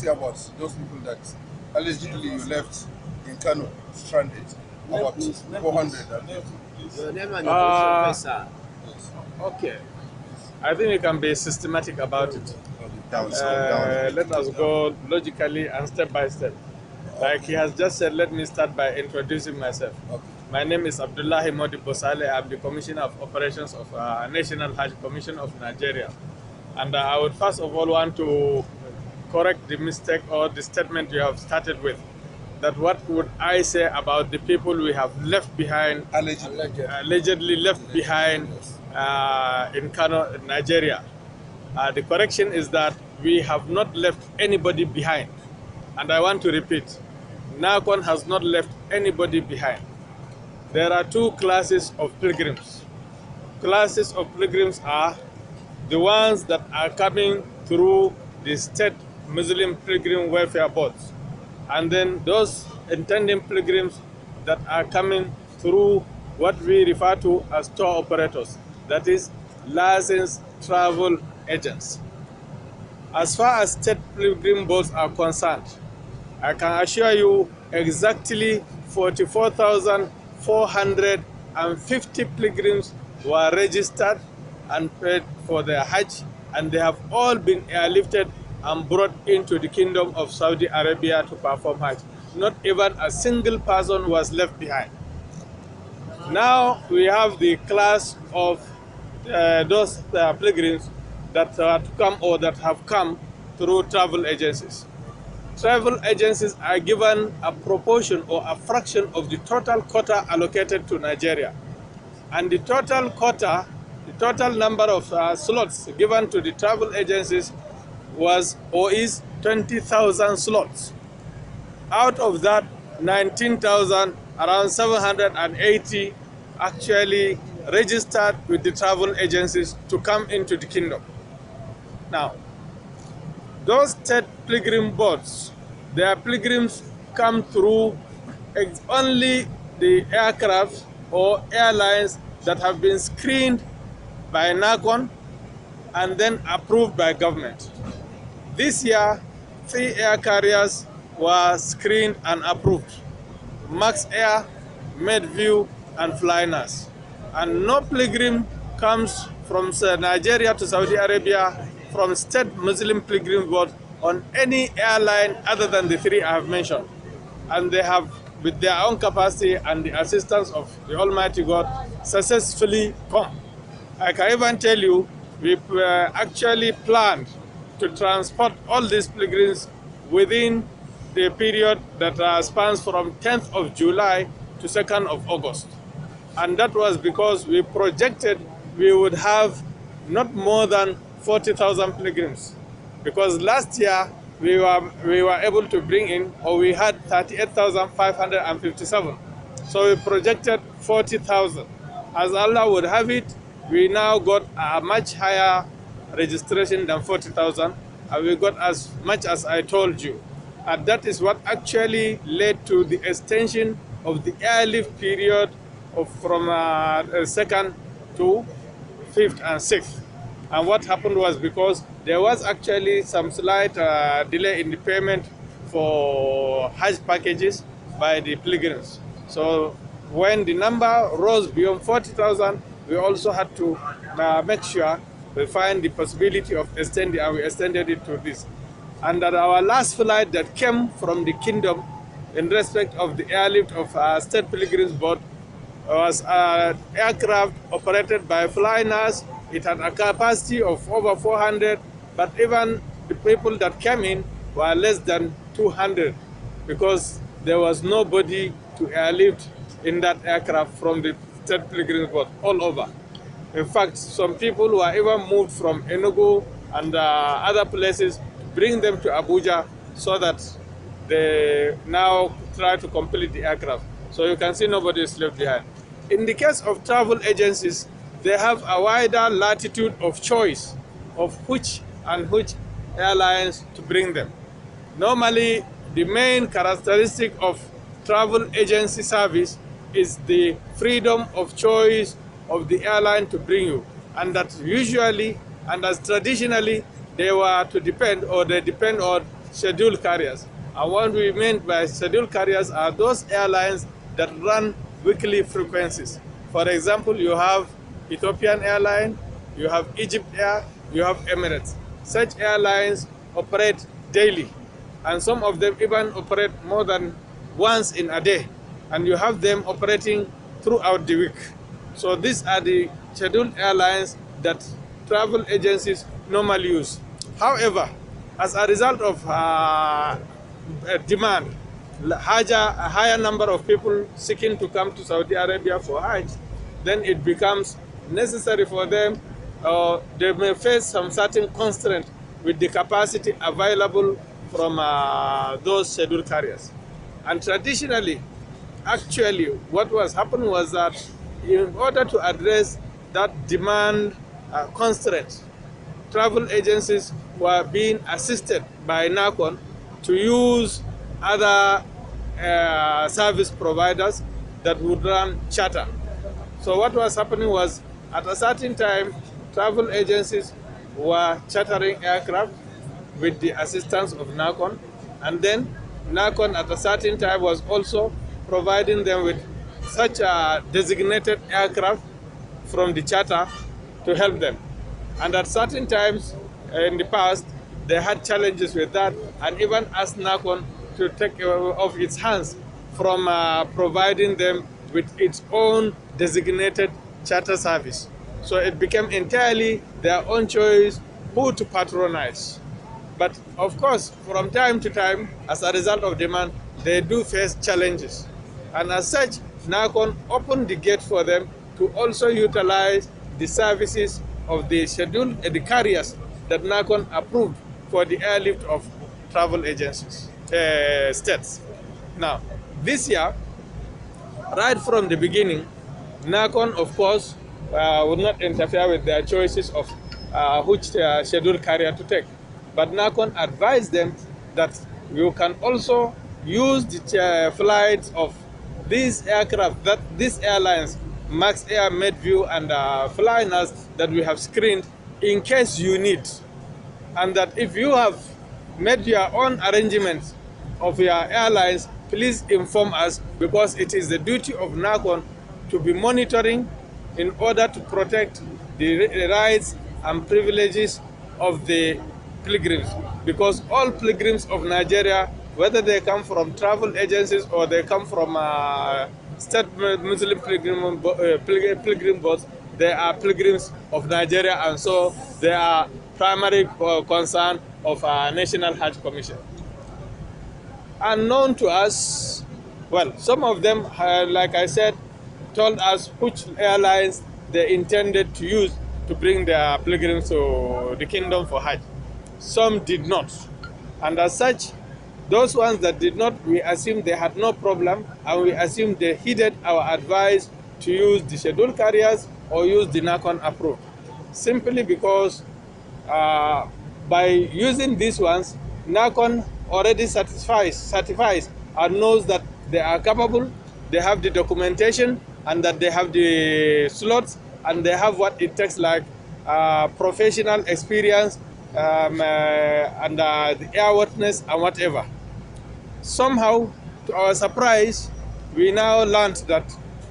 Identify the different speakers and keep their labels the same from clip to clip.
Speaker 1: say about those people that allegedly you left in Kano stranded? About 400.
Speaker 2: Your name and your position, please, sir.
Speaker 3: Okay. I think we can be systematic about it.
Speaker 1: Down.
Speaker 3: Let us go logically and step by step. Like he has just said, let me start by introducing myself.
Speaker 1: Okay.
Speaker 3: My name is Abdullahi Modi Bosale. I'm the Commissioner of Operations of National Hajj Commission of Nigeria. And I would first of all want to correct the mistake or the statement you have started with. That what would I say about the people we have left behind, allegedly left behind in Kano, Nigeria. The correction is that we have not left anybody behind. And I want to repeat, NACON has not left anybody behind. There are two classes of pilgrims. Classes of pilgrims are the ones that are coming through the state Muslim pilgrim welfare boards. And then those intending pilgrims that are coming through what we refer to as tour operators, that is licensed travel agents. As far as state pilgrim boards are concerned, I can assure you exactly 44,450 pilgrims were registered and paid for their Hajj, and they have all been airlifted and brought into the Kingdom of Saudi Arabia to perform Hajj. Not even a single person was left behind. Now we have the class of those pilgrims that are to come or that have come through travel agencies. Travel agencies are given a proportion or a fraction of the total quota allocated to Nigeria. And the total quota, the total number of slots given to the travel agencies was or is 20,000 slots. Out of that, 19,000, around 780 actually registered with the travel agencies to come into the kingdom. Now, those state pilgrim boards, their pilgrims come through only the aircraft or airlines that have been screened by NACON and then approved by government. This year, 3 air carriers were screened and approved: Max Air, Medview, and Flynas. And no pilgrim comes from Nigeria to Saudi Arabia from state Muslim pilgrim board on any airline other than the 3 I have mentioned. And they have, with their own capacity and the assistance of the Almighty God, successfully come. I can even tell you, we actually planned to transport all these pilgrims within the period that spans from 10th of July to 2nd of August. And that was because we projected we would have not more than 40,000 pilgrims. Because last year we were able to bring in, or we had 38,557. So we projected 40,000. As Allah would have it, we now got a much higher registration than 40,000, and we got as much as I told you. And that is what actually led to the extension of the airlift period from 2nd to 5th and 6th. And what happened was because there was actually some slight delay in the payment for Hajj packages by the pilgrims. So when the number rose beyond 40,000, we also had to make sure we find the possibility of extending, and we extended it to this. And that our last flight that came from the kingdom in respect of the airlift of State Pilgrims Board was an aircraft operated by Flynas. It had a capacity of over 400, but even the people that came in were less than 200 because there was nobody to airlift in that aircraft from the State Pilgrims Board all over. In fact, some people were even moved from Enugu and other places to bring them to Abuja so that they now try to complete the aircraft. So you can see nobody is left behind. In the case of travel agencies, they have a wider latitude of choice of which airlines to bring them. Normally, the main characteristic of travel agency service is the freedom of choice of the airline to bring you, and that usually and as traditionally they were to depend, or they depend on scheduled carriers. And what we meant by scheduled carriers are those airlines that run weekly frequencies. For example, you have Ethiopian Airlines, you have Egypt Air, you have Emirates. Such airlines operate daily, and some of them even operate more than once in a day, and you have them operating throughout the week. So these are the scheduled airlines that travel agencies normally use. However, as a result of demand, a higher number of people seeking to come to Saudi Arabia for Hajj, then it becomes necessary for them, they may face some certain constraint with the capacity available from those scheduled carriers. And traditionally, actually, what was happening was that in order to address that demand constraint, travel agencies were being assisted by NACON to use other service providers that would run charter. So what was happening was, at a certain time, travel agencies were chartering aircraft with the assistance of NACON, and then NACON at a certain time was also providing them with such a designated aircraft from the charter to help them. And at certain times in the past, they had challenges with that, and even asked NACON to take off its hands from providing them with its own designated charter service. So it became entirely their own choice who to patronize. But of course, from time to time, as a result of demand, they do face challenges. And as such, NACON opened the gate for them to also utilize the services of the the carriers that NACON approved for the airlift of travel agencies, states. Now, this year, right from the beginning, NACON, of course, would not interfere with their choices of which scheduled carrier to take. But NACON advised them that you can also use the flights of these aircraft, that these airlines, Max Air, Medview, and Flynas that we have screened, in case you need. And that if you have made your own arrangements of your airlines, please inform us, because it is the duty of NACON to be monitoring in order to protect the rights and privileges of the pilgrims. Because all pilgrims of Nigeria, whether they come from travel agencies or they come from state Muslim pilgrim boards, they are pilgrims of Nigeria, and so they are primary concern of our National Hajj Commission. Unknown to us, well, some of them, like I said, told us which airlines they intended to use to bring their pilgrims to the kingdom for Hajj. Some did not. And as such, those ones that did not, we assumed they had no problem, and we assumed they heeded our advice to use the scheduled carriers or use the NACON approved. Simply because by using these ones, NACON already certifies and knows that they are capable, they have the documentation, and that they have the slots, and they have what it takes, like professional experience and the airworthiness and whatever. Somehow, to our surprise, we now learned that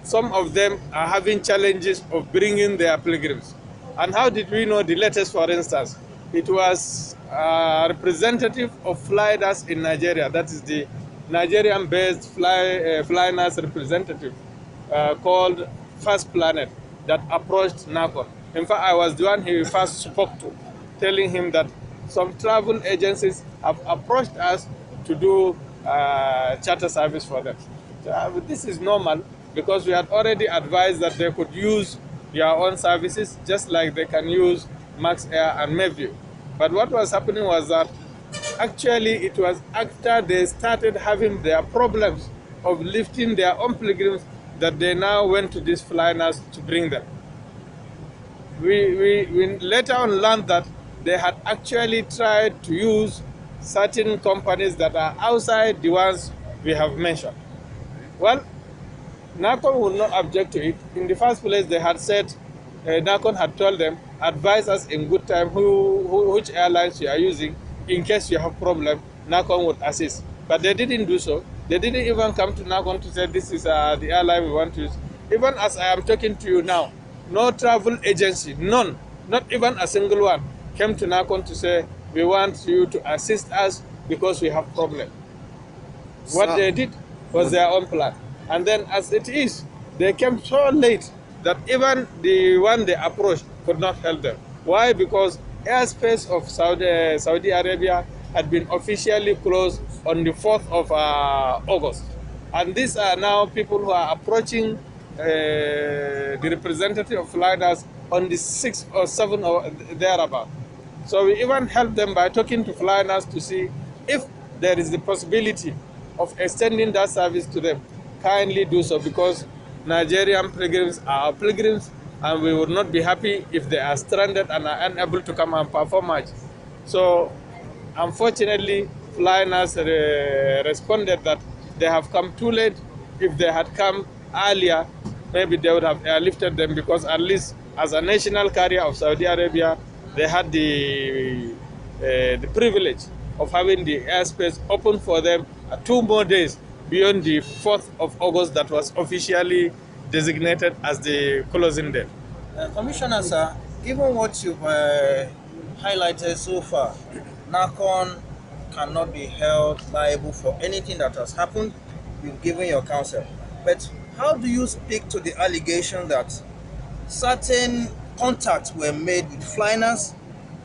Speaker 3: some of them are having challenges of bringing their pilgrims. And how did we know the latest, for instance? It was a representative of Flynas in Nigeria, that is the Nigerian-based Flynas representative called First Planet, that approached NACON. In fact, I was the one he first spoke to, telling him that some travel agencies have approached us to do charter service for them. So, this is normal, because we had already advised that they could use their own services just like they can use Max Air and Medview. But what was happening was that actually it was after they started having their problems of lifting their own pilgrims that they now went to these Flynas to bring them. We later on learned that they had actually tried to use certain companies that are outside the ones we have mentioned. Well, NACON would not object to it. In the first place, they had said, NACON had told them, advise us in good time which airlines you are using in case you have problem, NACON would assist. But they didn't do so. They didn't even come to NACON to say this is the airline we want to use. Even as I am talking to you now, no travel agency, none, not even a single one, came to NACON to say we want you to assist us because we have problem. What they did was their own plan. And then as it is, they came so late that even the one they approached could not help them. Why? Because airspace of Saudi Arabia had been officially closed on the 4th of August. And these are now people who are approaching the representative of Flynas on the 6th or 7th or thereabout. So we even helped them by talking to Flynas to see if there is the possibility of extending that service to them. Kindly do so, because Nigerian pilgrims are our pilgrims, and we would not be happy if they are stranded and are unable to come and perform Hajj. So unfortunately, Flynas responded that they have come too late. If they had come earlier, maybe they would have airlifted them, because at least as a national carrier of Saudi Arabia, they had the privilege of having the airspace open for them 2 more days beyond the 4th of August that was officially designated as the closing date.
Speaker 4: Commissioner, sir, given what you've highlighted so far, NACON cannot be held liable for anything that has happened. You've given your counsel. But how do you speak to the allegation that certain contacts were made with Flynas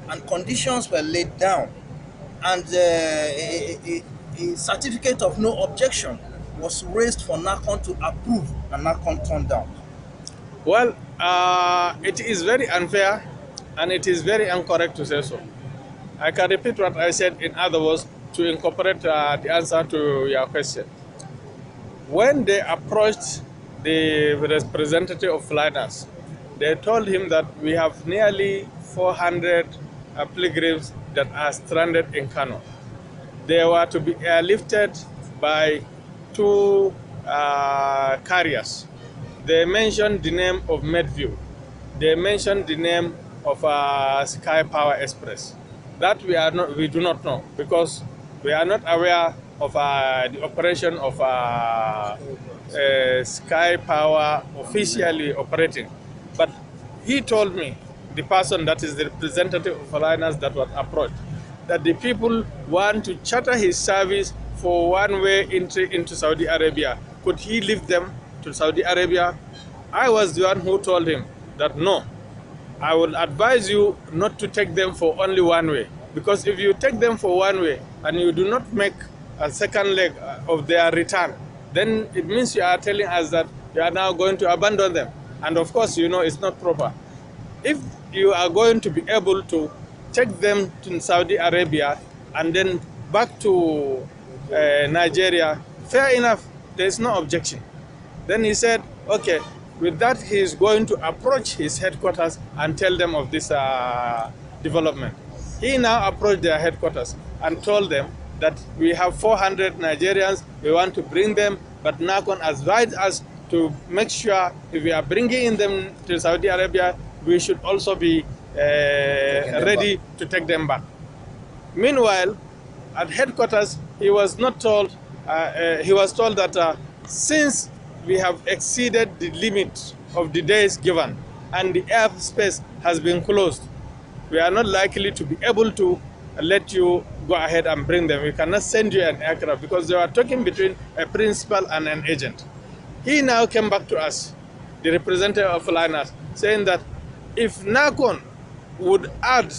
Speaker 4: and conditions were laid down, and a certificate of no objection was raised for NACON to approve and NACON turned down?
Speaker 3: Well, it is very unfair and it is very incorrect to say so. I can repeat what I said in other words to incorporate the answer to your question. When they approached the representative of Flynas, they told him that we have nearly 400 pilgrims that are stranded in Kano. They were to be airlifted by 2 carriers. They mentioned the name of Medview. They mentioned the name of Sky Power Express. That we do not know, because we are not aware of the operation of Sky Power officially operating. But he told me, the person that is the representative of Flynas that was approached, that the people want to charter his service for one-way entry into Saudi Arabia. Could he leave them to Saudi Arabia? I was the one who told him that no, I will advise you not to take them for only one way, because if you take them for one way and you do not make a second leg of their return, then it means you are telling us that you are now going to abandon them. And of course, you know it's not proper. If you are going to be able to take them to Saudi Arabia and then back to Nigeria, fair enough, there is no objection. Then he said, okay, with that he is going to approach his headquarters and tell them of this development. He now approached their headquarters and told them that we have 400 Nigerians, we want to bring them, but NACON advised us to make sure if we are bringing them to Saudi Arabia, we should also be ready to take them back. Meanwhile, at headquarters, he was not told, he was told that since we have exceeded the limit of the days given and the airspace has been closed, we are not likely to be able to let you go ahead and bring them. We cannot send you an aircraft, because they were talking between a principal and an agent. He now came back to us, the representative of Flynas, saying that if NACON would add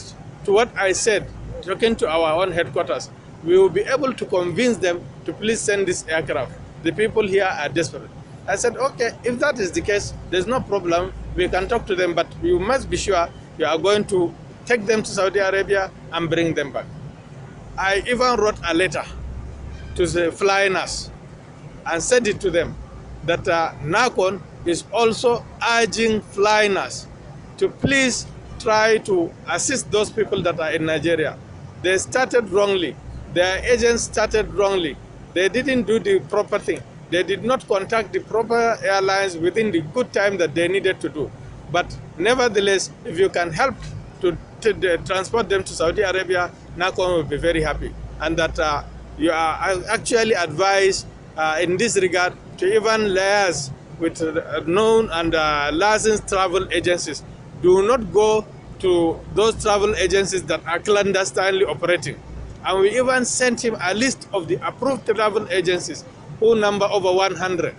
Speaker 3: to what I said, talking to our own headquarters, we will be able to convince them to please send this aircraft. The people here are desperate. I said, okay, if that is the case, there's no problem. We can talk to them, but you must be sure you are going to take them to Saudi Arabia and bring them back. I even wrote a letter to the Flynas and said it to them that NACON is also urging Flynas to please try to assist those people that are in Nigeria. They started wrongly. Their agents started wrongly. They didn't do the proper thing. They did not contact the proper airlines within the good time that they needed to do. But nevertheless, if you can help to transport them to Saudi Arabia, NACON will be very happy. And that You are actually advised in this regard to even liaise with known and licensed travel agencies. Do not go to those travel agencies that are clandestinely operating. And we even sent him a list of the approved travel agencies who number over 100.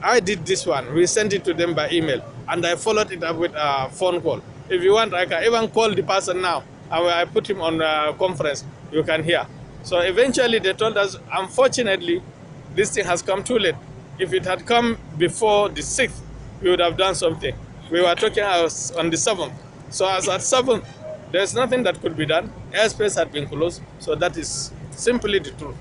Speaker 3: I did this one. We sent it to them by email, and I followed it up with a phone call. If you want, I can even call the person now. I put him on a conference. You can hear. So eventually they told us, unfortunately, this thing has come too late. If it had come before the 6th, we would have done something. We were talking on the 7th. So as at 7th, there's nothing that could be done. Airspace had been closed. So that is simply the truth.